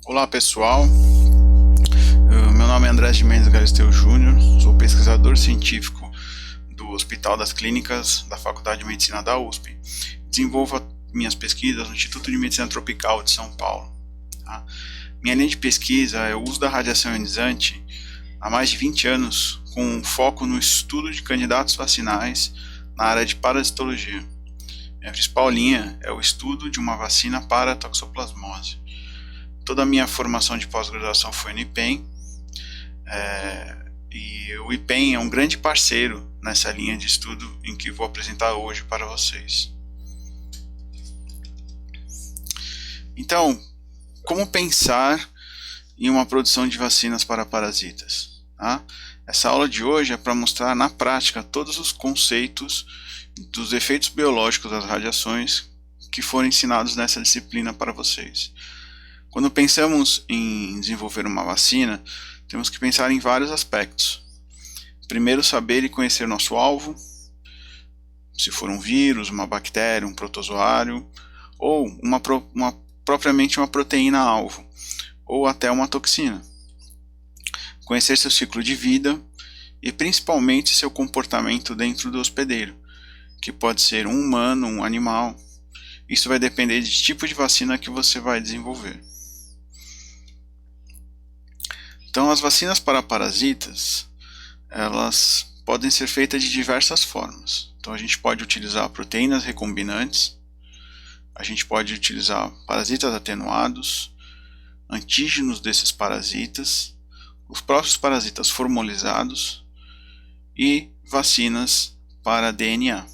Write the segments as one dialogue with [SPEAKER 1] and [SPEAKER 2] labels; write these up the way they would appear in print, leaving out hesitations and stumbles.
[SPEAKER 1] Olá pessoal, meu nome é Andrés de Mendes Galisteu Júnior, sou pesquisador científico do Hospital das Clínicas da Faculdade de Medicina da USP. Desenvolvo minhas pesquisas no Instituto de Medicina Tropical de São Paulo. Tá? Minha linha de pesquisa é o uso da radiação ionizante há mais de 20 anos, com foco no estudo de candidatos vacinais na área de parasitologia. Minha principal linha é o estudo de uma vacina para a toxoplasmose. Toda a minha formação de pós-graduação foi no IPEM, e o IPEM é um grande parceiro nessa linha de estudo em que vou apresentar hoje para vocês. Então, como pensar em uma produção de vacinas para parasitas? Tá? Essa aula de hoje é para mostrar na prática todos os conceitos dos efeitos biológicos das radiações que foram ensinados nessa disciplina para vocês. Quando pensamos em desenvolver uma vacina, temos que pensar em vários aspectos. Primeiro, saber e conhecer nosso alvo, se for um vírus, uma bactéria, um protozoário, ou propriamente uma proteína-alvo, ou até uma toxina. Conhecer seu ciclo de vida e principalmente seu comportamento dentro do hospedeiro, que pode ser um humano, um animal. Isso vai depender do tipo de vacina que você vai desenvolver. Então, as vacinas para parasitas, elas podem ser feitas de diversas formas. Então, a gente pode utilizar proteínas recombinantes, a gente pode utilizar parasitas atenuados, antígenos desses parasitas, os próprios parasitas formolizados e vacinas para DNA.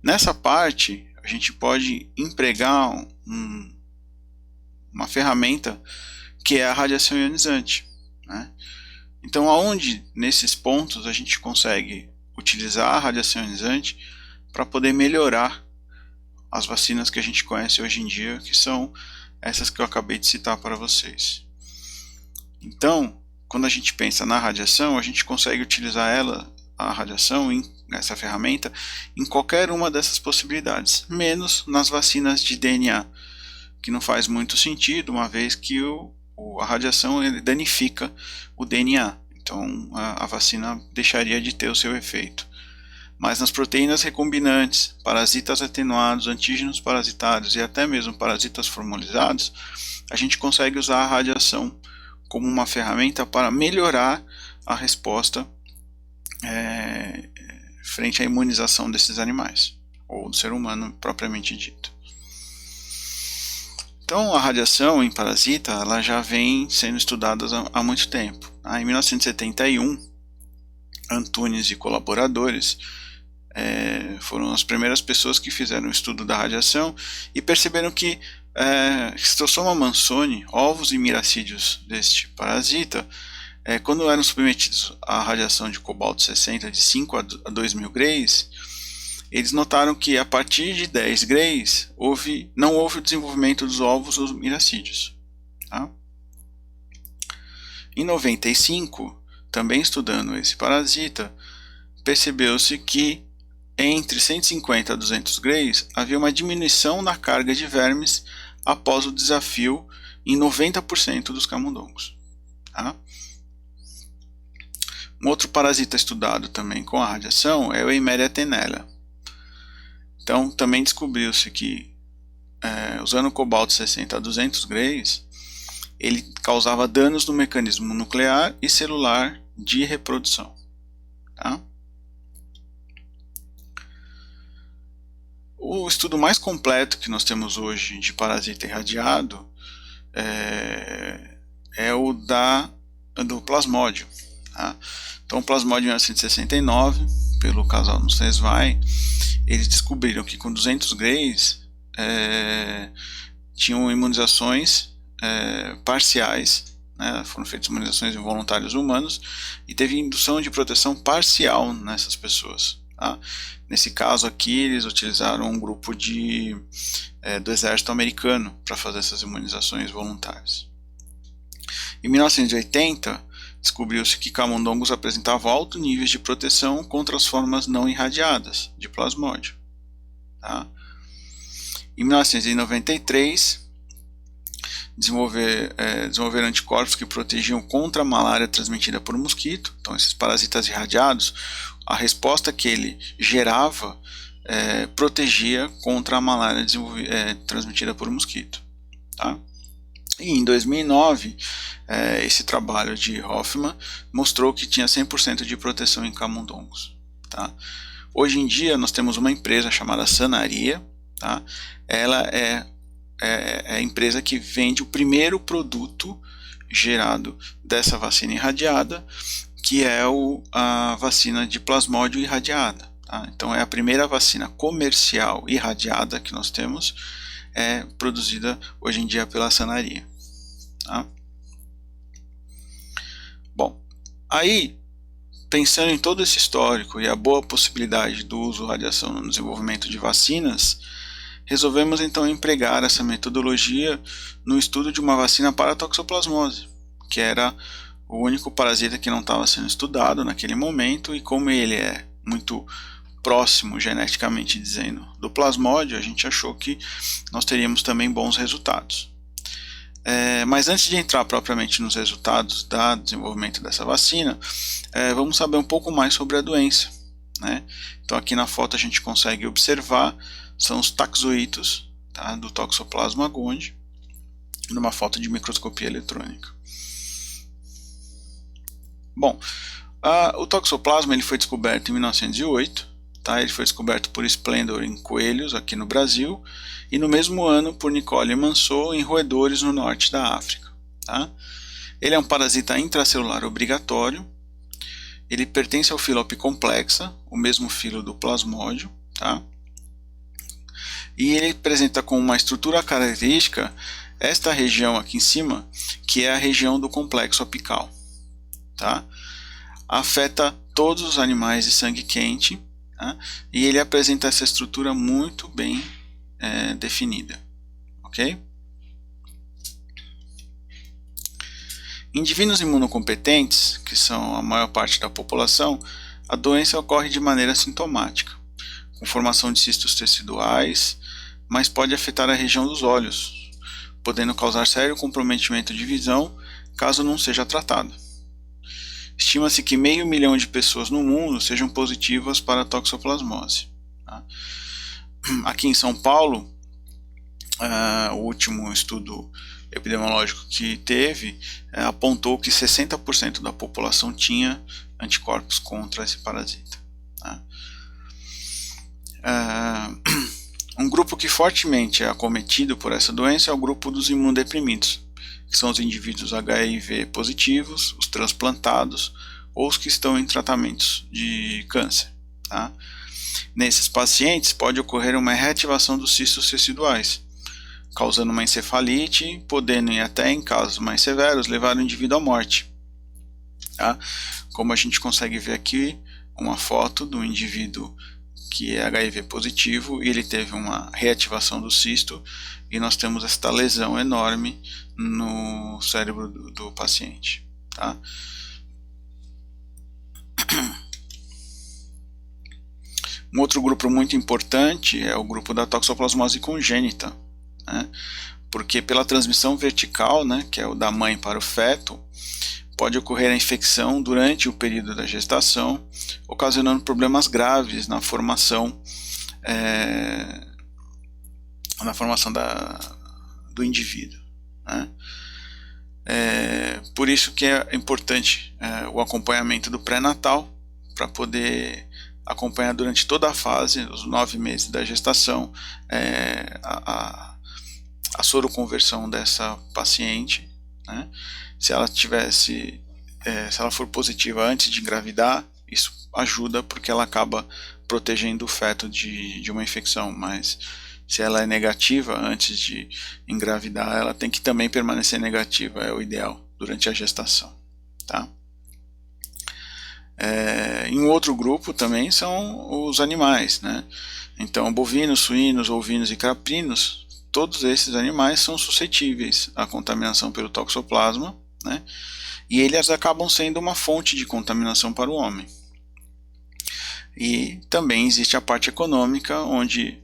[SPEAKER 1] Nessa parte, a gente pode empregar uma ferramenta que é a radiação ionizante. Né? Então, aonde nesses pontos a gente consegue utilizar a radiação ionizante para poder melhorar as vacinas que a gente conhece hoje em dia, que são essas que eu acabei de citar para vocês. Então, quando a gente pensa na radiação, a gente consegue utilizar a radiação, essa ferramenta, em qualquer uma dessas possibilidades, menos nas vacinas de DNA, que não faz muito sentido, uma vez que a radiação danifica o DNA, então a vacina deixaria de ter o seu efeito. Mas nas proteínas recombinantes, parasitas atenuados, antígenos parasitários e até mesmo parasitas formolizados, a gente consegue usar a radiação como uma ferramenta para melhorar a resposta frente à imunização desses animais, ou do ser humano propriamente dito. Então, a radiação em parasita ela já vem sendo estudada há muito tempo. Em 1971, Antunes e colaboradores foram as primeiras pessoas que fizeram o estudo da radiação e perceberam que Schistosoma mansoni, ovos e miracídios deste parasita, quando eram submetidos à radiação de cobalto 60 de 5 a 2.000 grays, eles notaram que a partir de 10 grays não houve o desenvolvimento dos ovos ou miracídios. Tá? Em 95, também estudando esse parasita, percebeu-se que entre 150 a 200 grays havia uma diminuição na carga de vermes após o desafio em 90% dos camundongos. Tá? Um outro parasita estudado também com a radiação é o Eimeria tenella. Então, também descobriu-se que, usando cobalto 60 a 200 grays, ele causava danos no mecanismo nuclear e celular de reprodução. Tá? O estudo mais completo que nós temos hoje de parasita irradiado é o do plasmódio. Tá? Então, o plasmódio em 1969, pelo casal Nussenswein, eles descobriram que com 200 grays tinham imunizações parciais, né, foram feitas imunizações em voluntários humanos e teve indução de proteção parcial nessas pessoas. Tá? Nesse caso aqui, eles utilizaram um grupo do exército americano para fazer essas imunizações voluntárias. Em 1980, descobriu-se que camundongos apresentavam altos níveis de proteção contra as formas não irradiadas de plasmódio. Tá? Em 1993, desenvolver anticorpos que protegiam contra a malária transmitida por mosquito. Então, esses parasitas irradiados, a resposta que ele gerava protegia contra a malária transmitida por mosquito. Tá? E em 2009, esse trabalho de Hoffman mostrou que tinha 100% de proteção em camundongos. Tá? Hoje em dia nós temos uma empresa chamada Sanaria. Tá? Ela é a empresa que vende o primeiro produto gerado dessa vacina irradiada, que é a vacina de plasmódio irradiada. Tá? Então é a primeira vacina comercial irradiada que nós temos, produzida hoje em dia pela Sanaria. Tá? Bom, aí, pensando em todo esse histórico e a boa possibilidade do uso de radiação no desenvolvimento de vacinas, resolvemos então empregar essa metodologia no estudo de uma vacina para a toxoplasmose, que era o único parasita que não estava sendo estudado naquele momento, e como ele é muito próximo, geneticamente dizendo, do plasmódio, a gente achou que nós teríamos também bons resultados. Mas antes de entrar propriamente nos resultados do desenvolvimento dessa vacina, vamos saber um pouco mais sobre a doença. Né? Então aqui na foto a gente consegue observar, são os taxoítos, tá, do Toxoplasma gondii, numa foto de microscopia eletrônica. Bom, o toxoplasma ele foi descoberto em 1908, tá? Ele foi descoberto por Splendor em coelhos aqui no Brasil, e no mesmo ano por Nicole Manceau em roedores no norte da África. Tá? Ele é um parasita intracelular obrigatório, ele pertence ao filo Apicomplexa, o mesmo filo do plasmódio, tá? E ele apresenta com uma estrutura característica esta região aqui em cima, que é a região do complexo apical. Tá? Afeta todos os animais de sangue quente, tá? E ele apresenta essa estrutura muito bem definida. Ok? Indivíduos imunocompetentes, que são a maior parte da população, a doença ocorre de maneira sintomática, com formação de cistos teciduais, mas pode afetar a região dos olhos, podendo causar sério comprometimento de visão caso não seja tratado. Estima-se que 500 mil de pessoas no mundo sejam positivas para a toxoplasmose. Tá? Aqui em São Paulo, o último estudo epidemiológico que teve apontou que 60% da população tinha anticorpos contra esse parasita. Tá? Um grupo que fortemente é acometido por essa doença é o grupo dos imunodeprimidos, que são os indivíduos HIV positivos, os transplantados ou os que estão em tratamentos de câncer. Tá? Nesses pacientes pode ocorrer uma reativação dos cistos teciduais, causando uma encefalite, podendo até em casos mais severos levar o indivíduo à morte. Tá? Como a gente consegue ver aqui, uma foto do indivíduo que é HIV positivo, e ele teve uma reativação do cisto, e nós temos esta lesão enorme no cérebro do paciente. Tá? Um outro grupo muito importante é o grupo da toxoplasmose congênita, né? Porque pela transmissão vertical, né, que é o da mãe para o feto, pode ocorrer a infecção durante o período da gestação, ocasionando problemas graves na formação do indivíduo. Né? Por isso que é importante o acompanhamento do pré-natal, para poder acompanhar durante toda a fase, os 9 meses da gestação, a soroconversão dessa paciente. Né? Se ela for positiva antes de engravidar, isso ajuda porque ela acaba protegendo o feto de uma infecção, mas se ela é negativa antes de engravidar, ela tem que também permanecer negativa, é o ideal, durante a gestação. Tá? Em um outro grupo também são os animais, né? Então, bovinos, suínos, ovinos e caprinos, todos esses animais são suscetíveis à contaminação pelo toxoplasma, né? E eles acabam sendo uma fonte de contaminação para o homem. E também existe a parte econômica, onde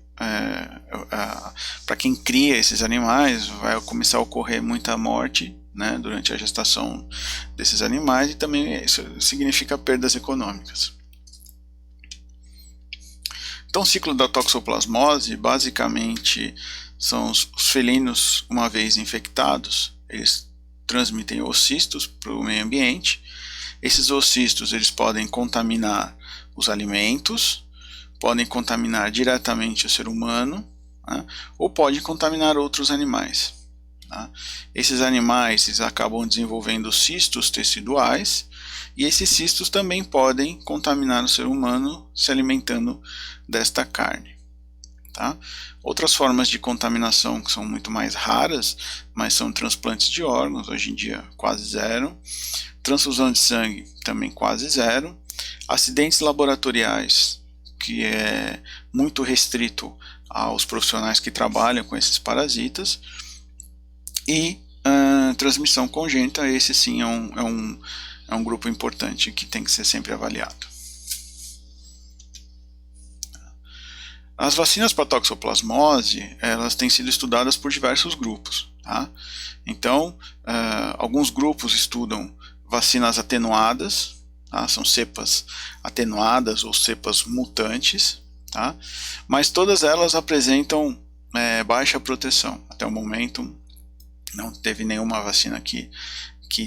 [SPEAKER 1] para quem cria esses animais, vai começar a ocorrer muita morte, né, durante a gestação desses animais, e também isso significa perdas econômicas. Então, o ciclo da toxoplasmose, basicamente, são os felinos, uma vez infectados, eles transmitem oocistos para o meio ambiente. Esses oocistos, eles podem contaminar os alimentos, podem contaminar diretamente o ser humano, né, ou podem contaminar outros animais. Tá? Esses animais, eles acabam desenvolvendo cistos teciduais, e esses cistos também podem contaminar o ser humano se alimentando desta carne. Tá? Outras formas de contaminação que são muito mais raras, mas são transplantes de órgãos, hoje em dia quase zero, transfusão de sangue também quase zero, acidentes laboratoriais, que é muito restrito aos profissionais que trabalham com esses parasitas, e transmissão congênita, esse sim é um grupo importante que tem que ser sempre avaliado. As vacinas para toxoplasmose, elas têm sido estudadas por diversos grupos. Tá? Então, alguns grupos estudam vacinas atenuadas, tá? São cepas atenuadas ou cepas mutantes, tá? Mas todas elas apresentam baixa proteção. Até o momento, não teve nenhuma vacina que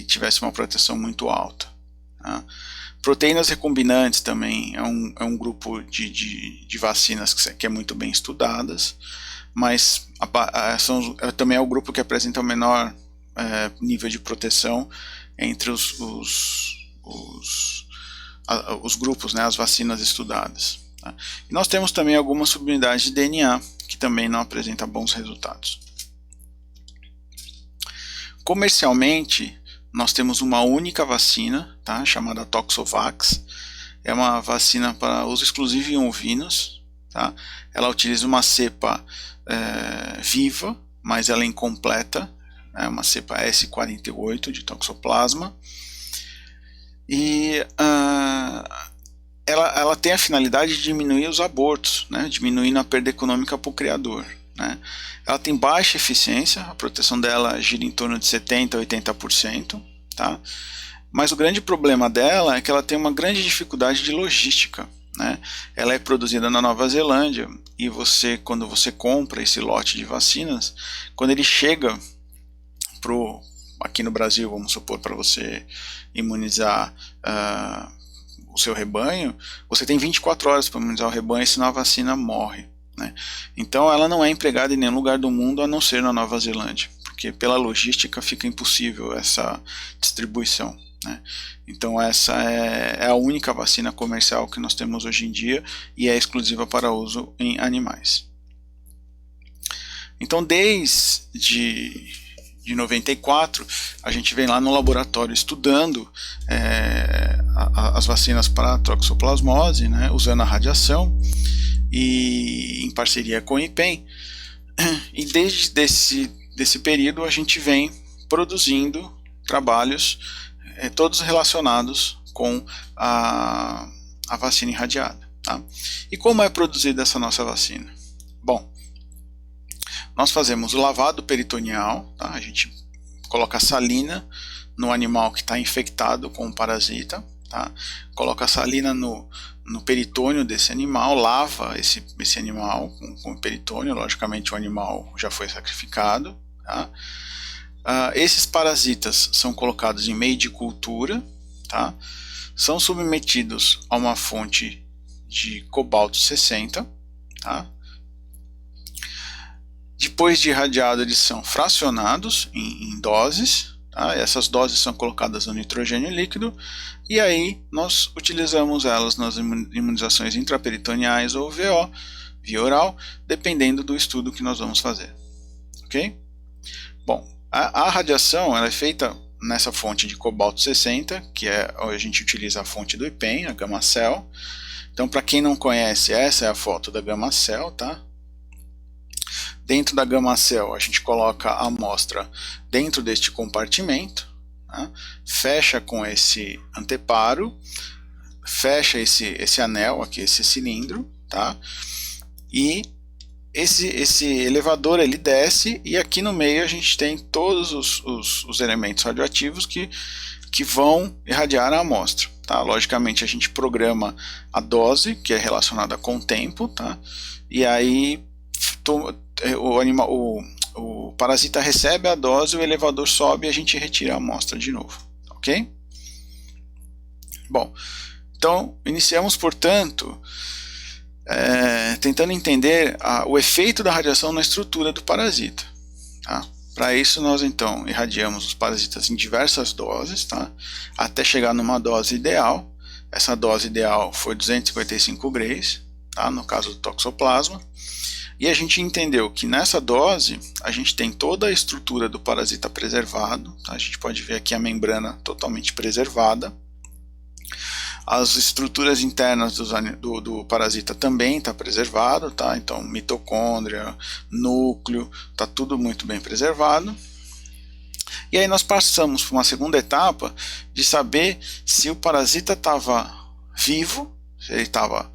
[SPEAKER 1] tivesse uma proteção muito alta. Tá? Proteínas recombinantes também é um grupo de vacinas que é muito bem estudadas, mas também é o grupo que apresenta o menor nível de proteção entre os grupos, né, as vacinas estudadas. Tá? E nós temos também algumas subunidades de DNA que também não apresentam bons resultados. Comercialmente, nós temos uma única vacina, tá, chamada Toxovax. É uma vacina para uso exclusivo em ovinos. Tá? Ela utiliza uma cepa viva, mas ela é incompleta. É uma cepa S48 de Toxoplasma. E ela tem a finalidade de diminuir os abortos, né, diminuindo a perda econômica para o criador. Né? Ela tem baixa eficiência, a proteção dela gira em torno de 70% a 80%, tá? Mas o grande problema dela é que ela tem uma grande dificuldade de logística. Né? Ela é produzida na Nova Zelândia e quando você compra esse lote de vacinas, quando ele chega aqui no Brasil, vamos supor, para você imunizar o seu rebanho, você tem 24 horas para imunizar o rebanho, senão a vacina morre. Né? Então ela não é empregada em nenhum lugar do mundo a não ser na Nova Zelândia, porque pela logística fica impossível essa distribuição. Né? Então essa é a única vacina comercial que nós temos hoje em dia e é exclusiva para uso em animais. Então desde 94 a gente vem lá no laboratório estudando as vacinas para toxoplasmose, né, usando a radiação e em parceria com o IPEM, e desde desse período a gente vem produzindo trabalhos todos relacionados com a vacina irradiada. Tá? E como é produzida essa nossa vacina? Bom, nós fazemos o lavado peritoneal, tá? A gente coloca salina no animal que está infectado com o parasita, tá? Coloca salina no peritônio desse animal, lava esse animal com o peritônio, logicamente o animal já foi sacrificado. Tá? Esses parasitas são colocados em meio de cultura, tá? São submetidos a uma fonte de cobalto 60, tá? Depois de irradiado, eles são fracionados em doses. Tá? Essas doses são colocadas no nitrogênio líquido e aí nós utilizamos elas nas imunizações intraperitoneais ou VO, via oral, dependendo do estudo que nós vamos fazer. Ok? Bom, a radiação ela é feita nessa fonte de cobalto 60, que a gente utiliza a fonte do IPEM, a Gamacell. Então, para quem não conhece, essa é a foto da Gamacell, tá? Dentro da Gamacell, a gente coloca a amostra dentro deste compartimento, tá? Fecha com esse anteparo, fecha esse anel aqui, esse cilindro, tá? E esse elevador ele desce e aqui no meio a gente tem todos os elementos radioativos que vão irradiar a amostra. Tá? Logicamente a gente programa a dose, que é relacionada com o tempo, tá? E aí o parasita recebe a dose, o elevador sobe e a gente retira a amostra de novo. Ok? Bom, então iniciamos, portanto, tentando entender o efeito da radiação na estrutura do parasita. Tá? Para isso nós então irradiamos os parasitas em diversas doses, tá? Até chegar numa dose ideal. Essa dose ideal foi 255 grays, tá? No caso do toxoplasma. E a gente entendeu que nessa dose a gente tem toda a estrutura do parasita preservado, tá? A gente pode ver aqui a membrana totalmente preservada. As estruturas internas do parasita também está preservado, tá? Então mitocôndria, núcleo, está tudo muito bem preservado. E aí nós passamos para uma segunda etapa de saber se o parasita estava vivo, se ele estava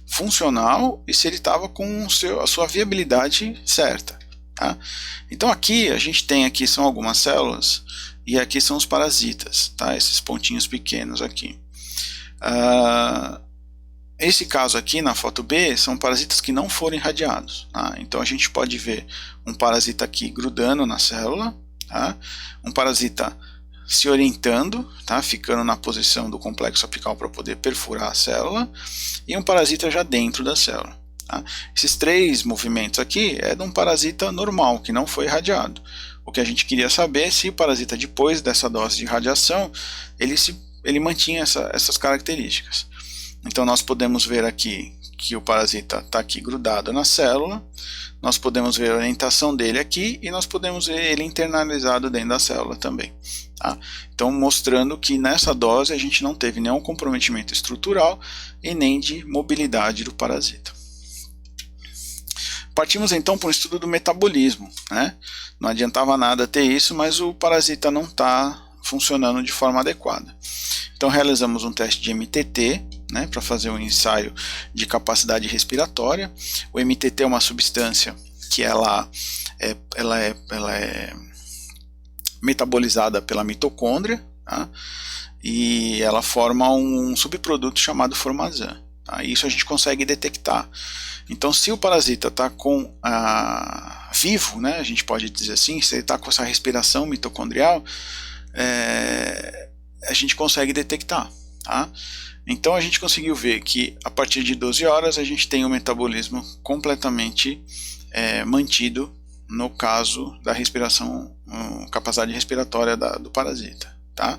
[SPEAKER 1] funcional e se ele estava com a sua viabilidade certa. Tá? Então aqui a gente tem aqui são algumas células e aqui são os parasitas, tá? Esses pontinhos pequenos aqui. Esse caso aqui na foto B são parasitas que não foram irradiados, tá? Então a gente pode ver um parasita aqui grudando na célula, tá? Um parasita se orientando, tá? Ficando na posição do complexo apical para poder perfurar a célula, e um parasita já dentro da célula. Tá? Esses três movimentos aqui é de um parasita normal, que não foi irradiado. O que a gente queria saber é se o parasita, depois dessa dose de radiação, ele mantinha essas características. Então nós podemos ver aqui que o parasita está aqui grudado na célula, nós podemos ver a orientação dele aqui e nós podemos ver ele internalizado dentro da célula também. Tá? Então mostrando que nessa dose a gente não teve nenhum comprometimento estrutural e nem de mobilidade do parasita. Partimos então para o estudo do metabolismo, né? Não adiantava nada ter isso, mas o parasita não está funcionando de forma adequada. Então realizamos um teste de MTT, né, para fazer um ensaio de capacidade respiratória. O MTT é uma substância que ela é metabolizada pela mitocôndria, tá? E ela forma um subproduto chamado formazan. Tá? Isso a gente consegue detectar. Então, se o parasita está vivo, né, a gente pode dizer assim, se ele está com essa respiração mitocondrial, a gente consegue detectar. Tá? Então a gente conseguiu ver que a partir de 12 horas a gente tem o metabolismo completamente mantido no caso da respiração, capacidade respiratória do parasita. Tá?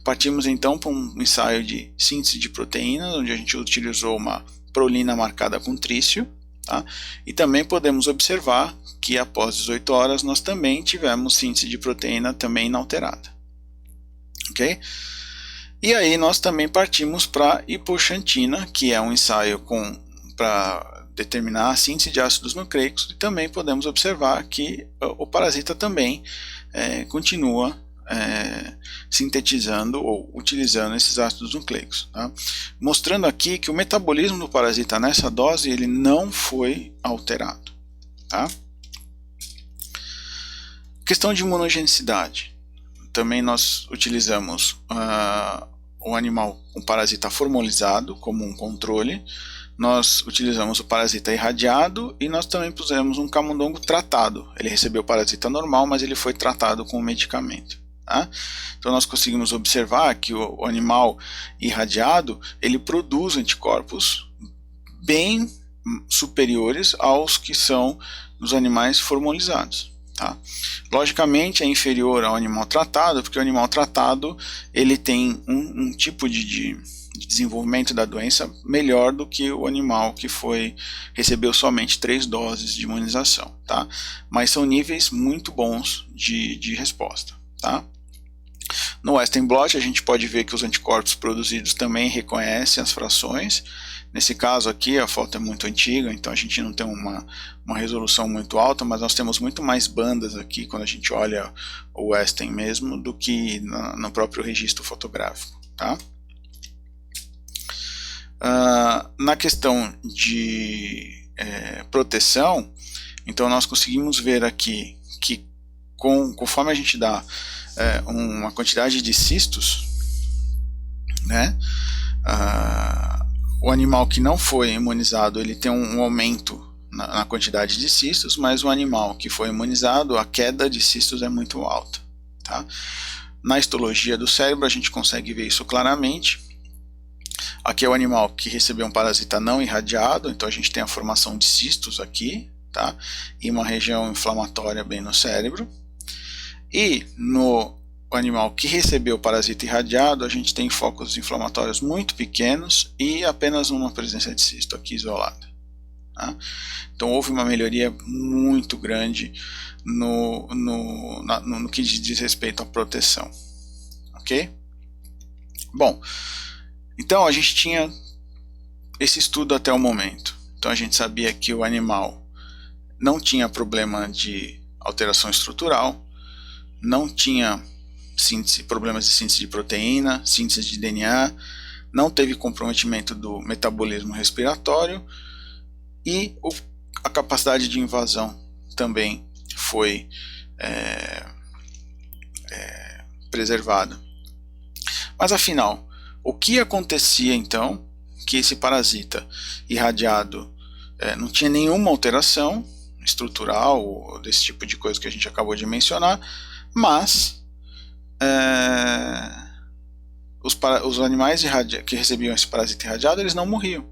[SPEAKER 1] Partimos então para um ensaio de síntese de proteínas, onde a gente utilizou uma prolina marcada com trício, tá? E também podemos observar que após 18 horas nós também tivemos síntese de proteína também inalterada. Ok? E aí nós também partimos para hipoxantina, que é um ensaio para determinar a síntese de ácidos nucleicos, e também podemos observar que o parasita também continua sintetizando ou utilizando esses ácidos nucleicos, tá? Mostrando aqui que o metabolismo do parasita nessa dose ele não foi alterado. Tá? Questão de imunogenicidade. Também nós utilizamos o animal, um parasita formalizado como um controle, nós utilizamos o parasita irradiado e nós também pusemos um camundongo tratado. Ele recebeu o parasita normal, mas ele foi tratado com um medicamento. Tá? Então nós conseguimos observar que o animal irradiado ele produz anticorpos bem superiores aos que são nos animais formalizados. Tá? Logicamente é inferior ao animal tratado, porque o animal tratado ele tem um tipo de desenvolvimento da doença melhor do que o animal que recebeu somente 3 doses de imunização. Tá? Mas são níveis muito bons de resposta. Tá? No Western blot a gente pode ver que os anticorpos produzidos também reconhecem as frações. Nesse caso aqui a foto é muito antiga, então a gente não tem uma resolução muito alta, mas nós temos muito mais bandas aqui quando a gente olha o Western mesmo do que no próprio registro fotográfico. Tá? Na questão de proteção, então nós conseguimos ver aqui que conforme a gente dá uma quantidade de cistos, né, o animal que não foi imunizado ele tem um aumento na quantidade de cistos, mas o animal que foi imunizado, a queda de cistos é muito alta. Tá? Na histologia do cérebro a gente consegue ver isso claramente. Aqui é o animal que recebeu um parasita não irradiado, então a gente tem a formação de cistos aqui, tá? E uma região inflamatória bem no cérebro. E no animal que recebeu o parasita irradiado, a gente tem focos inflamatórios muito pequenos e apenas uma presença de cisto aqui isolada. Tá? Então houve uma melhoria muito grande no que diz respeito à proteção. Ok? Bom, então a gente tinha esse estudo até o momento. Então a gente sabia que o animal não tinha problema de alteração estrutural, não tinha problemas de síntese de proteína, síntese de DNA, não teve comprometimento do metabolismo respiratório e a capacidade de invasão também foi preservada. Mas afinal, o que acontecia então que esse parasita irradiado não tinha nenhuma alteração estrutural ou desse tipo de coisa que a gente acabou de mencionar, mas os animais que recebiam esse parasita irradiado eles não morriam,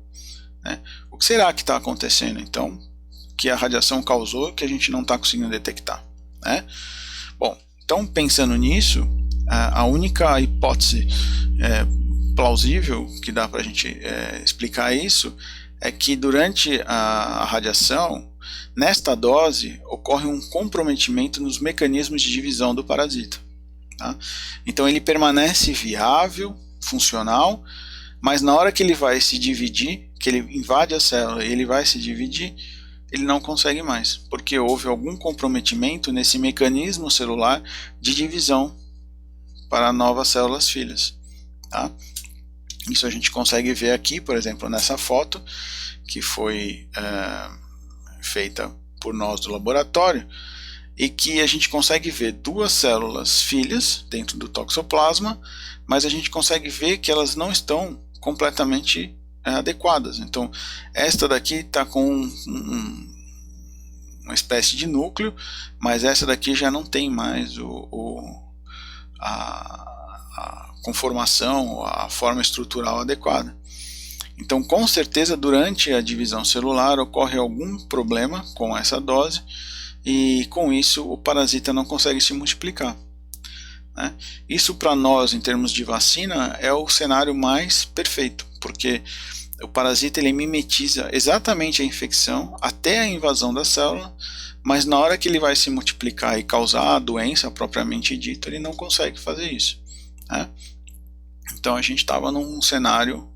[SPEAKER 1] né? O que será que está acontecendo então que a radiação causou que a gente não está conseguindo detectar, né? Bom, então pensando nisso, a única hipótese plausível que dá para a gente explicar isso é que durante a radiação, nesta dose, ocorre um comprometimento nos mecanismos de divisão do parasita. Tá? Então ele permanece viável, funcional, mas na hora que ele vai se dividir, que ele invade a célula e ele vai se dividir, ele não consegue mais, porque houve algum comprometimento nesse mecanismo celular de divisão para novas células filhas. Tá? Isso a gente consegue ver aqui, por exemplo, nessa foto que foi feita por nós do laboratório e que a gente consegue ver duas células filhas dentro do toxoplasma, mas a gente consegue ver que elas não estão completamente adequadas. Então, esta daqui está com uma espécie de núcleo, mas essa daqui já não tem mais a conformação, a forma estrutural adequada. Então, com certeza, durante a divisão celular ocorre algum problema com essa dose e, com isso, o parasita não consegue se multiplicar. Né? Isso, para nós, em termos de vacina, é o cenário mais perfeito, porque o parasita ele mimetiza exatamente a infecção até a invasão da célula, mas na hora que ele vai se multiplicar e causar a doença propriamente dita, ele não consegue fazer isso. Né? Então a gente estava num cenário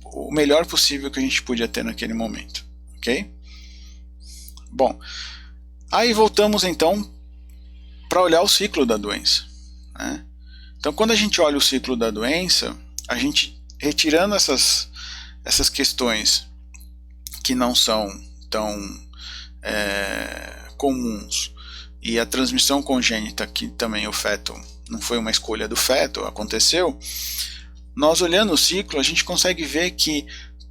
[SPEAKER 1] o melhor possível que a gente podia ter naquele momento, ok? Bom, aí voltamos então para olhar o ciclo da doença, né? Então quando a gente olha o ciclo da doença, a gente retirando essas questões que não são tão comuns e a transmissão congênita, que também o feto não foi uma escolha do feto, aconteceu, nós olhando o ciclo, a gente consegue ver que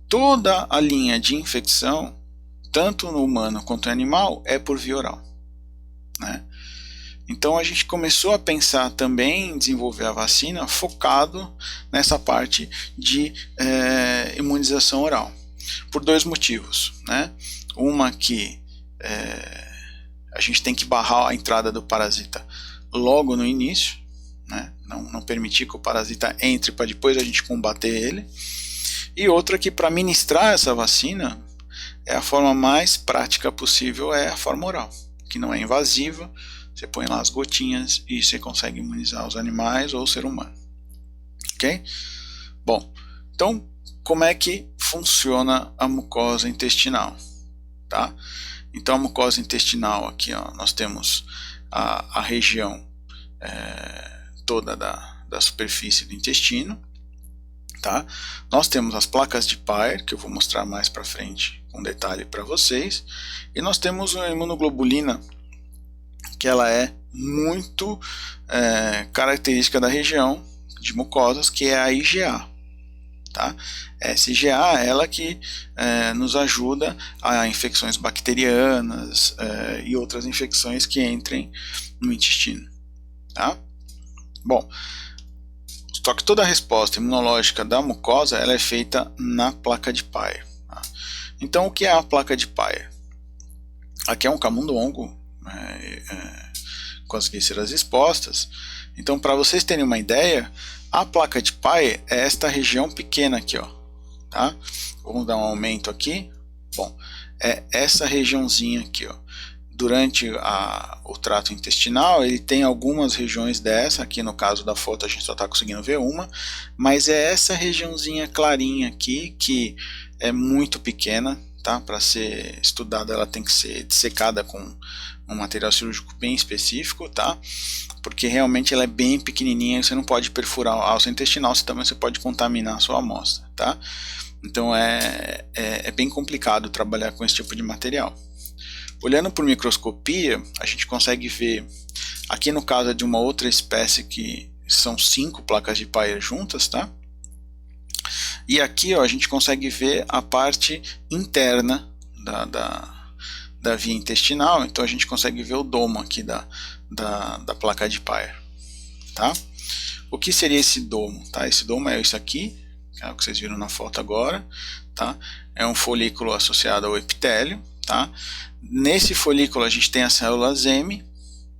[SPEAKER 1] toda a linha de infecção, tanto no humano quanto no animal, é por via oral. Né? Então a gente começou a pensar também em desenvolver a vacina focado nessa parte de imunização oral, por dois motivos. Né? Uma que a gente tem que barrar a entrada do parasita logo no início, né? Não permitir que o parasita entre para depois a gente combater ele. E outra que para ministrar essa vacina a forma mais prática possível é a forma oral, que não é invasiva, você põe lá as gotinhas e você consegue imunizar os animais ou o ser humano. Ok? Bom, então como é que funciona a mucosa intestinal? Tá? Então a mucosa intestinal aqui, ó, nós temos a região toda da superfície do intestino, tá? Nós temos as placas de Peyer, que eu vou mostrar mais para frente com detalhe para vocês, e nós temos a imunoglobulina, que ela é muito característica da região de mucosas, que é a IgA. Tá? Essa IgA é ela que nos ajuda a infecções bacterianas e outras infecções que entrem no intestino. Tá? Bom, só que toda a resposta imunológica da mucosa ela é feita na placa de Peyer. Tá? Então, o que é a placa de Peyer? Aqui é um camundongo com as vísceras expostas. Então, para vocês terem uma ideia, a placa de Peyer é esta região pequena aqui, ó, tá? Vamos dar um aumento aqui. Bom, é essa regiãozinha aqui, ó. Durante o trato intestinal, ele tem algumas regiões dessa. Aqui no caso da foto a gente só está conseguindo ver uma, mas é essa regiãozinha clarinha aqui que é muito pequena, tá? Para ser estudada, ela tem que ser dissecada com um material cirúrgico bem específico, tá? Porque realmente ela é bem pequenininha, você não pode perfurar a alça intestinal, também você pode contaminar a sua amostra, tá? Então é bem complicado trabalhar com esse tipo de material. Olhando por microscopia, a gente consegue ver, aqui no caso é de uma outra espécie que são 5 placas de Peyer juntas, tá? E aqui, ó, a gente consegue ver a parte interna da via intestinal, então a gente consegue ver o domo aqui da placa de Peyer, tá? O que seria esse domo? Tá? Esse domo é isso aqui, é o que vocês viram na foto agora, tá? É um folículo associado ao epitélio, tá? Nesse folículo a gente tem as células M,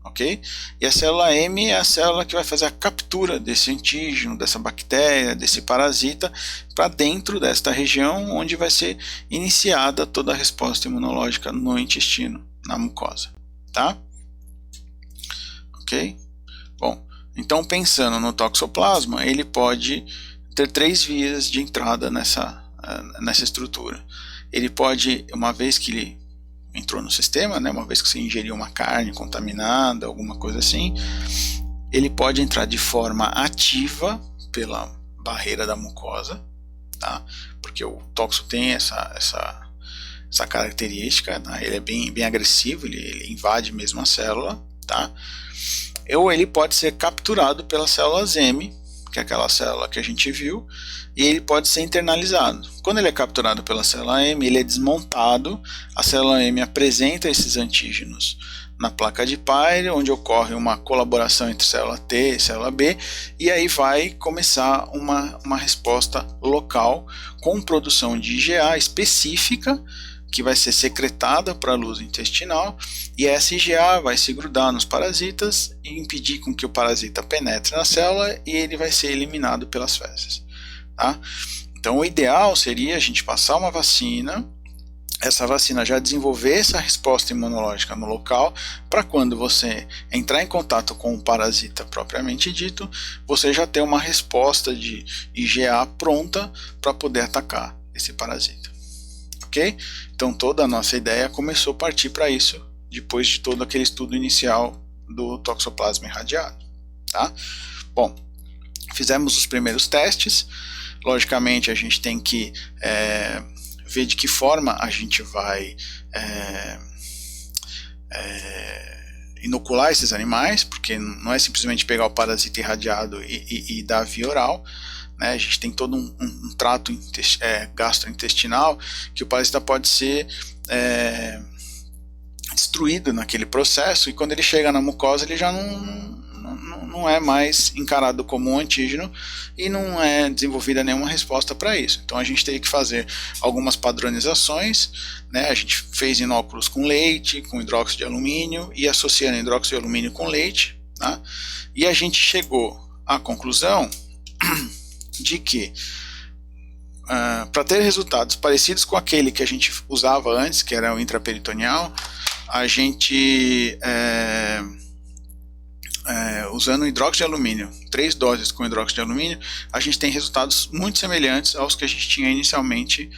[SPEAKER 1] ok? E a célula M é a célula que vai fazer a captura desse antígeno, dessa bactéria, desse parasita, para dentro desta região onde vai ser iniciada toda a resposta imunológica no intestino, na mucosa, tá? Ok? Bom, então pensando no toxoplasma, ele pode ter 3 vias de entrada nessa estrutura. Ele pode, uma vez que ele entrou no sistema, né, uma vez que você ingeriu uma carne contaminada, alguma coisa assim, ele pode entrar de forma ativa pela barreira da mucosa, tá? Porque o toxo tem essa característica, né? Ele é bem agressivo, ele invade mesmo a célula, tá? Ou ele pode ser capturado pelas células M, que é aquela célula que a gente viu, e ele pode ser internalizado. Quando ele é capturado pela célula M, ele é desmontado, a célula M apresenta esses antígenos na placa de Peyer, onde ocorre uma colaboração entre célula T e célula B, e aí vai começar uma resposta local com produção de IgA específica, que vai ser secretada para a luz intestinal, e essa IgA vai se grudar nos parasitas e impedir com que o parasita penetre na célula e ele vai ser eliminado pelas fezes. Tá? Então o ideal seria a gente passar uma vacina, essa vacina já desenvolver essa resposta imunológica no local, para quando você entrar em contato com o parasita propriamente dito, você já ter uma resposta de IgA pronta para poder atacar esse parasita. Ok? Então toda a nossa ideia começou a partir para isso, depois de todo aquele estudo inicial do toxoplasma irradiado. Tá? Bom, fizemos os primeiros testes, logicamente a gente tem que ver de que forma a gente vai inocular esses animais, porque não é simplesmente pegar o parasita irradiado e dar via oral. A gente tem todo um trato gastrointestinal que o parasita pode ser destruído naquele processo, e quando ele chega na mucosa ele já não é mais encarado como um antígeno e não é desenvolvida nenhuma resposta para isso. Então a gente teria que fazer algumas padronizações, né? A gente fez inóculos com leite, com hidróxido de alumínio e associando hidróxido de alumínio com leite, tá? E a gente chegou à conclusão de que para ter resultados parecidos com aquele que a gente usava antes, que era o intraperitoneal, a gente usando hidróxido de alumínio, 3 doses com hidróxido de alumínio, a gente tem resultados muito semelhantes aos que a gente tinha inicialmente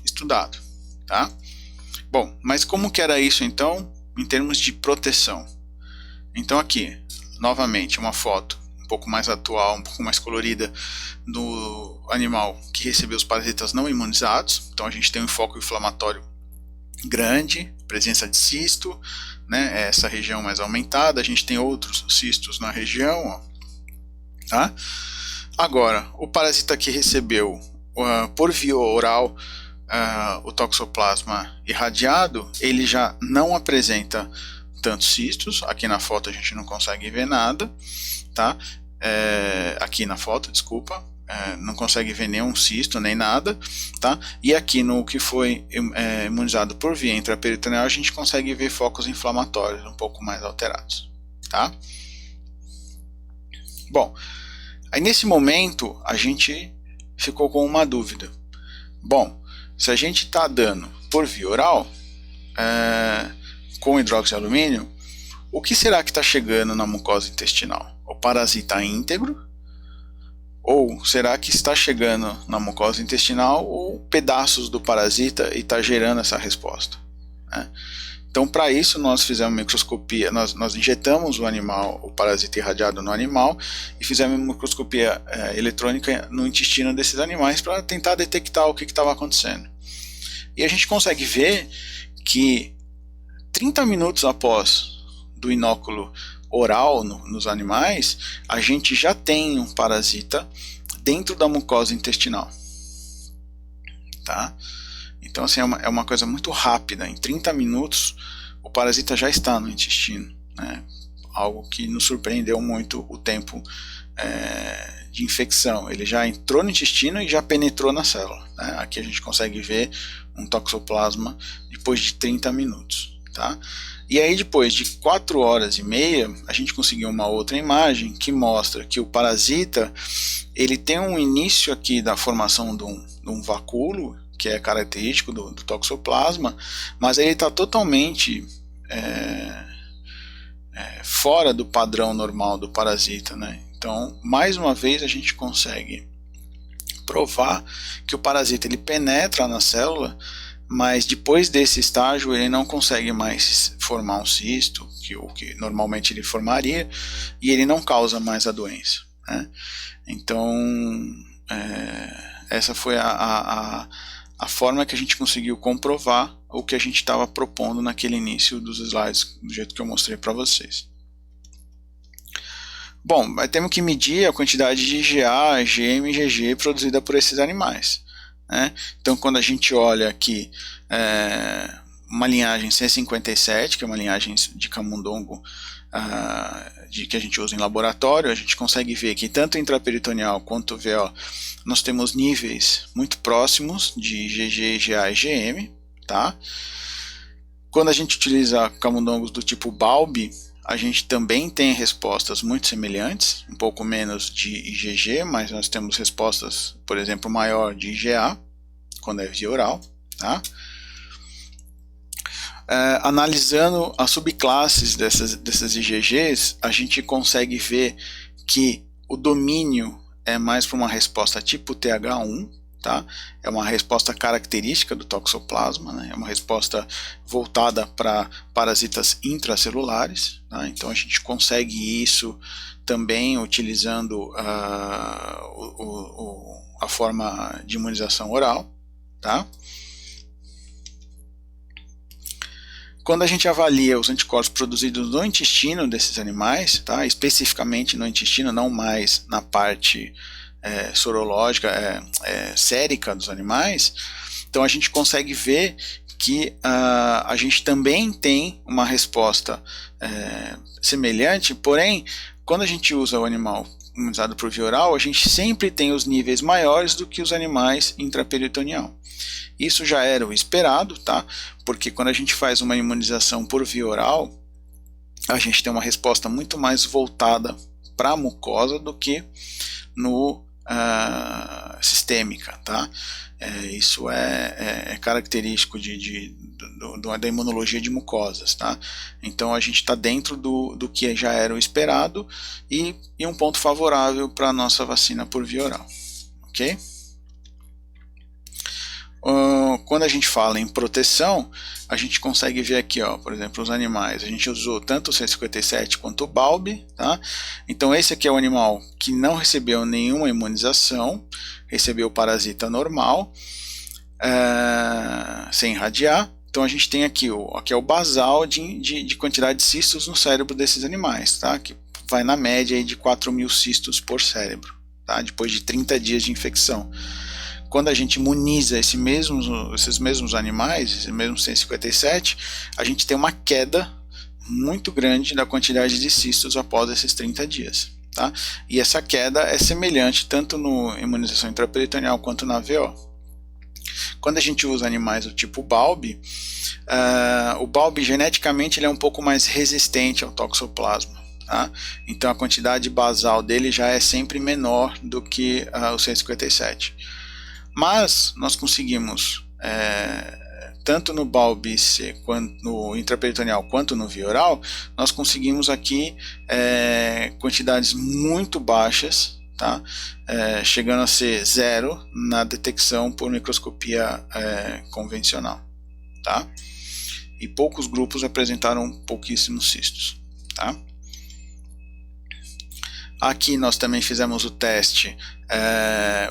[SPEAKER 1] estudado, tá? Bom, mas como que era isso então em termos de proteção? Então aqui, novamente, uma foto um pouco mais atual, um pouco mais colorida, do animal que recebeu os parasitas não imunizados. Então a gente tem um foco inflamatório grande, presença de cisto, né, essa região mais aumentada. A gente tem outros cistos na região, ó, tá? Agora, o parasita que recebeu por via oral o toxoplasma irradiado, ele já não apresenta tantos cistos. Aqui na foto a gente não consegue ver nada, tá? Aqui na foto, desculpa, não consegue ver nenhum cisto nem nada, tá? E aqui no que foi imunizado por via intraperitoneal, a gente consegue ver focos inflamatórios um pouco mais alterados, tá? Bom, aí nesse momento a gente ficou com uma dúvida. Bom, se a gente está dando por via oral com hidróxido de alumínio, o que será que está chegando na mucosa intestinal? O parasita íntegro? Ou será que está chegando na mucosa intestinal ou pedaços do parasita e está gerando essa resposta, né? Então, para isso, nós fizemos microscopia, nós injetamos o parasita irradiado no animal e fizemos microscopia eletrônica no intestino desses animais para tentar detectar o que estava acontecendo. E a gente consegue ver que 30 minutos após do inóculo oral nos animais, a gente já tem um parasita dentro da mucosa intestinal, tá? Então, assim, é uma coisa muito rápida. Em 30 minutos, o parasita já está no intestino, né? Algo que nos surpreendeu muito o tempo de infecção. Ele já entrou no intestino e já penetrou na célula, né? Aqui a gente consegue ver um toxoplasma depois de 30 minutos, tá? E aí, depois de 4 horas e meia, a gente conseguiu uma outra imagem que mostra que o parasita ele tem um início aqui da formação de um vacúolo, que é característico do toxoplasma, mas ele está totalmente fora do padrão normal do parasita, né? Então, mais uma vez, a gente consegue provar que o parasita ele penetra na célula, mas depois desse estágio ele não consegue mais formar um cisto, o que normalmente ele formaria, e ele não causa mais a doença, né? Então, essa foi a forma que a gente conseguiu comprovar o que a gente estava propondo naquele início dos slides, do jeito que eu mostrei para vocês. Bom, temos que medir a quantidade de IgA, IgM e IgG produzida por esses animais, né? Então, quando a gente olha aqui uma linhagem C57, que é uma linhagem de camundongo que a gente usa em laboratório, a gente consegue ver que tanto intraperitoneal quanto VO nós temos níveis muito próximos de IgG, IgA e IgM, tá? Quando a gente utiliza camundongos do tipo Balbi, a gente também tem respostas muito semelhantes, um pouco menos de IgG, mas nós temos respostas, por exemplo, maior de IgA, quando é via oral, tá? Analisando as subclasses dessas IgGs, a gente consegue ver que o domínio é mais para uma resposta tipo TH1, tá? É uma resposta característica do toxoplasma, né? É uma resposta voltada para parasitas intracelulares, tá? Então a gente consegue isso também utilizando a forma de imunização oral, tá? Quando a gente avalia os anticorpos produzidos no intestino desses animais, tá? Especificamente no intestino, não mais na parte sorológica, sérica dos animais, então a gente consegue ver que a gente também tem uma resposta semelhante, porém, quando a gente usa o animal imunizado por via oral, a gente sempre tem os níveis maiores do que os animais intraperitoneal. Isso já era o esperado, tá? Porque quando a gente faz uma imunização por via oral, a gente tem uma resposta muito mais voltada para a mucosa do que no sistêmica, tá? Isso é característico da imunologia de mucosas, tá? Então a gente está dentro do que já era o esperado e um ponto favorável para a nossa vacina por via oral, ok? quando a gente fala em proteção, a gente consegue ver aqui, ó, por exemplo, os animais. A gente usou tanto o 157 quanto o BALB, tá? Então esse aqui é o animal que não recebeu nenhuma imunização, recebeu o parasita normal, sem irradiar. Então a gente tem aqui, aqui é o basal de quantidade de cistos no cérebro desses animais, tá? Que vai na média aí de 4.000 cistos por cérebro, tá? Depois de 30 dias de infecção. Quando a gente imuniza esses mesmos animais, esse mesmo 157, a gente tem uma queda muito grande da quantidade de cistos após esses 30 dias. Tá? E essa queda é semelhante tanto na imunização intraperitoneal quanto na VO. Quando a gente usa animais do tipo BALB, o BALB geneticamente ele é um pouco mais resistente ao toxoplasma. Tá? Então a quantidade basal dele já é sempre menor do que o 157. Mas nós conseguimos, tanto no BALB quanto no intraperitoneal quanto no via oral, nós conseguimos aqui quantidades muito baixas, tá? Chegando a ser zero na detecção por microscopia convencional. Tá? E poucos grupos apresentaram pouquíssimos cistos. Tá? Aqui nós também fizemos o teste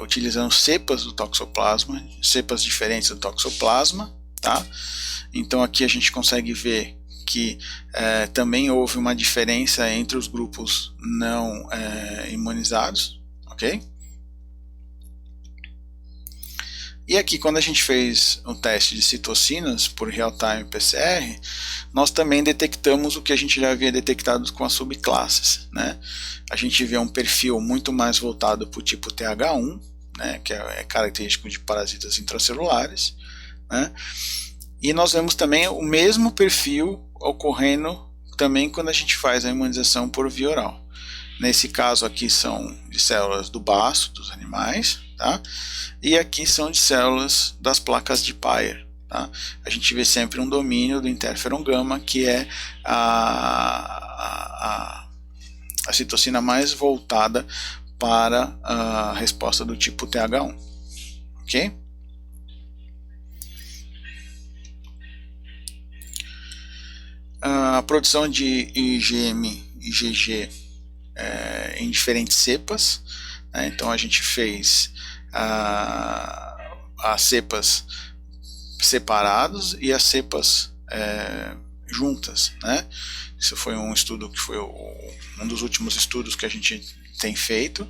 [SPEAKER 1] utilizando cepas do toxoplasma, cepas diferentes do toxoplasma, tá? Então aqui a gente consegue ver que também houve uma diferença entre os grupos não imunizados, ok? E aqui, quando a gente fez um teste de citocinas por real-time PCR, nós também detectamos o que a gente já havia detectado com as subclasses, né? A gente vê um perfil muito mais voltado para o tipo TH1, né, que é característico de parasitas intracelulares, né? E nós vemos também o mesmo perfil ocorrendo também quando a gente faz a imunização por via oral. Nesse caso aqui são de células do baço dos animais, tá? E aqui são de células das placas de Peyer. Tá? A gente vê sempre um domínio do interferon gama, que é a citocina mais voltada para a resposta do tipo TH1. Ok? A produção de IgM e IgG em diferentes cepas, né? Então a gente fez as cepas separados e as cepas juntas, né? Isso foi um estudo que foi um dos últimos estudos que a gente tem feito.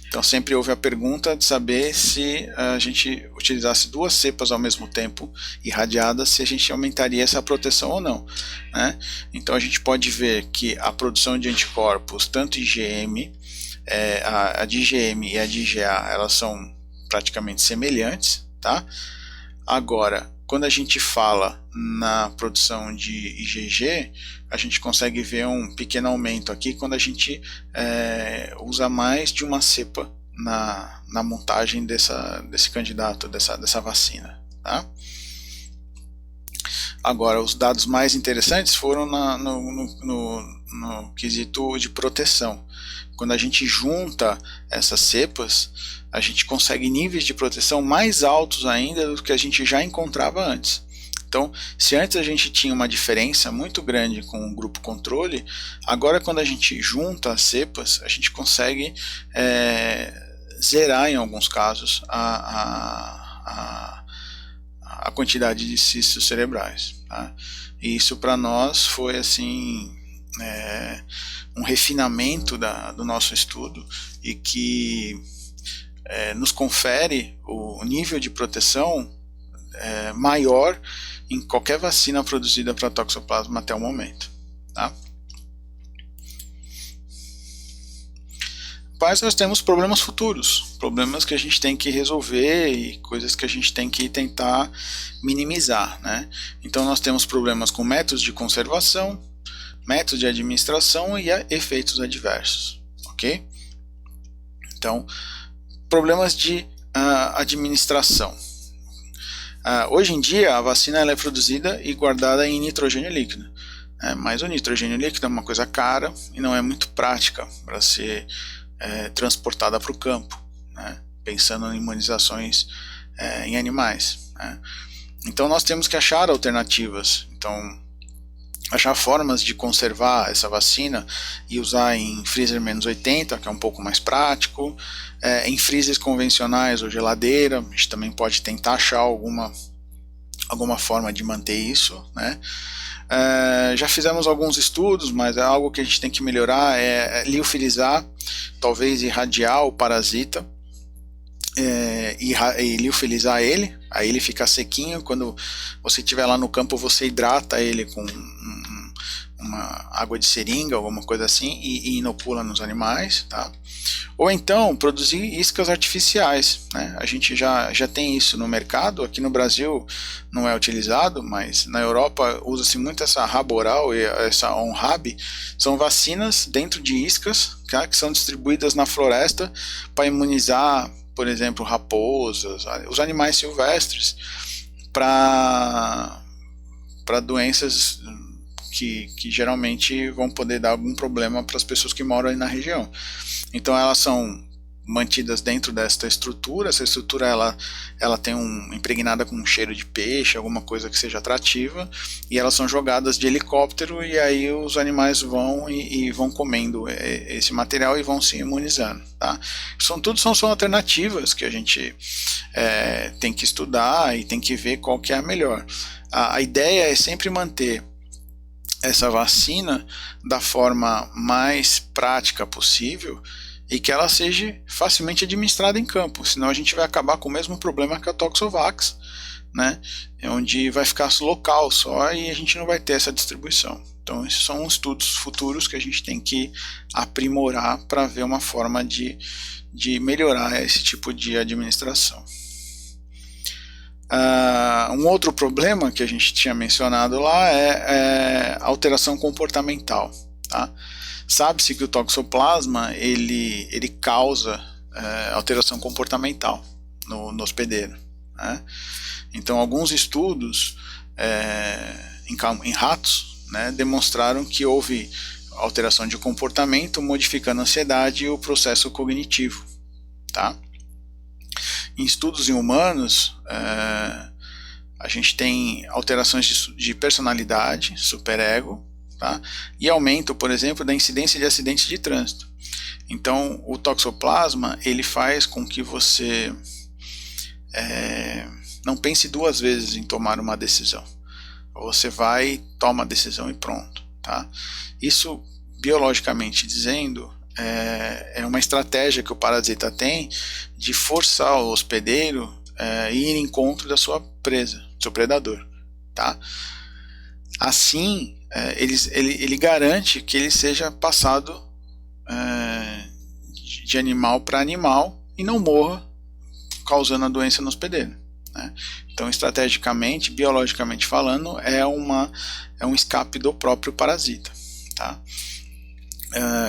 [SPEAKER 1] Então sempre houve a pergunta de saber se a gente utilizasse duas cepas ao mesmo tempo irradiadas, se a gente aumentaria essa proteção ou não, né? Então a gente pode ver que a produção de anticorpos, tanto IgM, a de IgM e a de IgA, elas são praticamente semelhantes, tá? Agora, quando a gente fala na produção de IgG, a gente consegue ver um pequeno aumento aqui quando a gente usa mais de uma cepa na montagem desse candidato, dessa vacina. Tá? Agora, os dados mais interessantes foram no quesito de proteção. Quando a gente junta essas cepas, a gente consegue níveis de proteção mais altos ainda do que a gente já encontrava antes. Então, se antes a gente tinha uma diferença muito grande com o grupo controle, agora quando a gente junta as cepas, a gente consegue zerar em alguns casos a quantidade de cistos cerebrais. Tá? E isso para nós foi assim um refinamento do nosso estudo e que nos confere o nível de proteção maior em qualquer vacina produzida para toxoplasma até o momento. Tá? Mas nós temos problemas futuros, problemas que a gente tem que resolver e coisas que a gente tem que tentar minimizar, né? Então nós temos problemas com métodos de conservação, métodos de administração e efeitos adversos, ok? Então, problemas de administração. Hoje em dia a vacina ela é produzida e guardada em nitrogênio líquido, mas o nitrogênio líquido é uma coisa cara e não é muito prática para ser transportada para o campo, né? Pensando em imunizações em animais. né? Então nós temos que achar alternativas. Então, achar formas de conservar essa vacina e usar em freezer -80, que é um pouco mais prático, em freezers convencionais ou geladeira. A gente também pode tentar achar alguma forma de manter isso, né? Já fizemos alguns estudos, mas é algo que a gente tem que melhorar, liofilizar, talvez irradiar o parasita, e liofilizar ele, aí ele fica sequinho. Quando você estiver lá no campo, você hidrata ele com uma água de seringa, alguma coisa assim, e inocula nos animais, tá? Ou então produzir iscas artificiais, né? A gente já tem isso no mercado. Aqui no Brasil não é utilizado, mas na Europa usa-se muito essa Raboral e essa OnRab. São vacinas dentro de iscas, tá? Que são distribuídas na floresta para imunizar, por exemplo, raposas, os animais silvestres, para doenças que geralmente vão poder dar algum problema para as pessoas que moram aí na região. Então elas são mantidas dentro desta estrutura. Essa estrutura ela tem impregnada com um cheiro de peixe, alguma coisa que seja atrativa, e elas são jogadas de helicóptero, e aí os animais vão e vão comendo esse material e vão se imunizando, tá? São alternativas que a gente tem que estudar e tem que ver qual que é a melhor. A ideia é sempre manter essa vacina da forma mais prática possível e que ela seja facilmente administrada em campo, senão a gente vai acabar com o mesmo problema que a Toxovax, né? Onde vai ficar local só e a gente não vai ter essa distribuição. Então esses são estudos futuros que a gente tem que aprimorar para ver uma forma de melhorar esse tipo de administração. Um outro problema que a gente tinha mencionado lá é alteração comportamental, tá? Sabe-se que o toxoplasma ele causa alteração comportamental no hospedeiro, né? Então alguns estudos em ratos, né, demonstraram que houve alteração de comportamento modificando a ansiedade e o processo cognitivo, tá? Em estudos em humanos, a gente tem alterações de personalidade, superego, tá? E aumento, por exemplo, da incidência de acidentes de trânsito. Então, o toxoplasma ele faz com que você não pense duas vezes em tomar uma decisão. Você vai, toma a decisão e pronto, tá? Isso, biologicamente dizendo, é uma estratégia que o parasita tem de forçar o hospedeiro a ir em encontro da sua presa, do seu predador, tá? Assim, ele garante que ele seja passado de animal para animal e não morra causando a doença no hospedeiro, né? Então, estrategicamente, biologicamente falando, é um escape do próprio parasita, tá?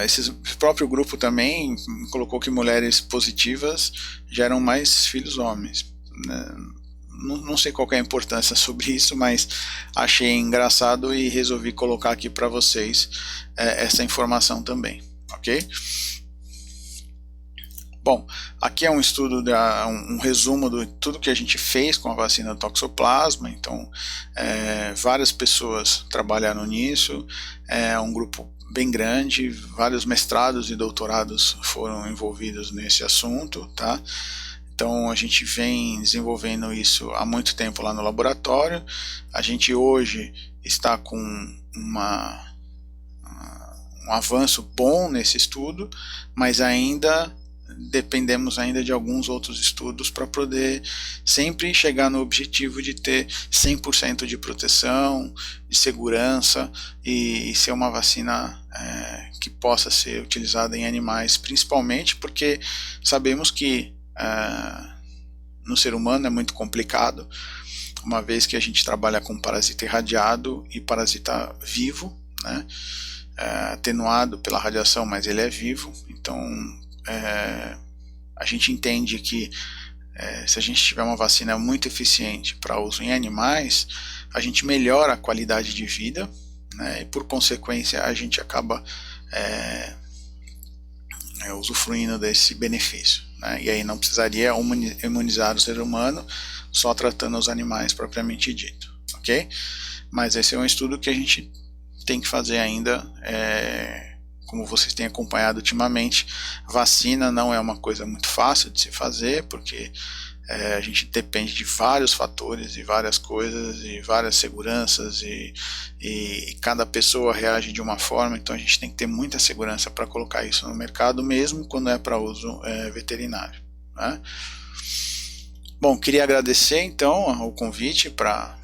[SPEAKER 1] Esse próprio grupo também colocou que mulheres positivas geram mais filhos homens, né? Não sei qual é a importância sobre isso, mas achei engraçado e resolvi colocar aqui para vocês essa informação também, ok? Bom, aqui é um estudo, um resumo de tudo que a gente fez com a vacina do Toxoplasma. Então, várias pessoas trabalharam nisso, é um grupo bem grande, vários mestrados e doutorados foram envolvidos nesse assunto, tá? Então a gente vem desenvolvendo isso há muito tempo lá no laboratório. A gente hoje está com um avanço bom nesse estudo, mas ainda dependemos ainda de alguns outros estudos para poder sempre chegar no objetivo de ter 100% de proteção, de segurança e ser uma vacina que possa ser utilizada em animais, principalmente porque sabemos que no ser humano é muito complicado, uma vez que a gente trabalha com parasita irradiado e parasita vivo, né? Atenuado pela radiação, mas ele é vivo. Então a gente entende que se a gente tiver uma vacina muito eficiente para uso em animais, a gente melhora a qualidade de vida, né? E por consequência a gente acaba usufruindo desse benefício, né? E aí não precisaria imunizar o ser humano só tratando os animais propriamente dito, ok? Mas esse é um estudo que a gente tem que fazer ainda, como vocês têm acompanhado ultimamente. Vacina não é uma coisa muito fácil de se fazer, porque a gente depende de vários fatores e várias coisas e várias seguranças e cada pessoa reage de uma forma, então a gente tem que ter muita segurança para colocar isso no mercado, mesmo quando é para uso veterinário, né? Bom, queria agradecer então o convite para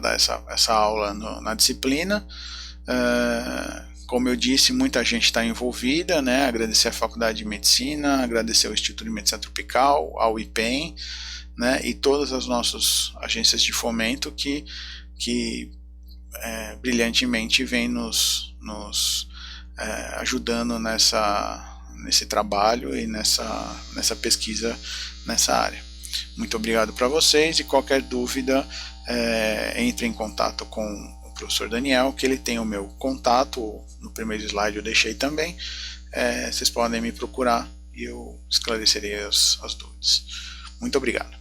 [SPEAKER 1] dar essa aula na disciplina. Como eu disse, muita gente está envolvida, né? Agradecer à Faculdade de Medicina, agradecer ao Instituto de Medicina Tropical, ao IPEM, né? E todas as nossas agências de fomento que brilhantemente vêm nos ajudando nesse trabalho e nessa pesquisa nessa área. Muito obrigado para vocês, e qualquer dúvida, entre em contato com o professor Daniel, que ele tem o meu contato, no primeiro slide eu deixei também. Vocês podem me procurar e eu esclarecerei as dúvidas. Muito obrigado.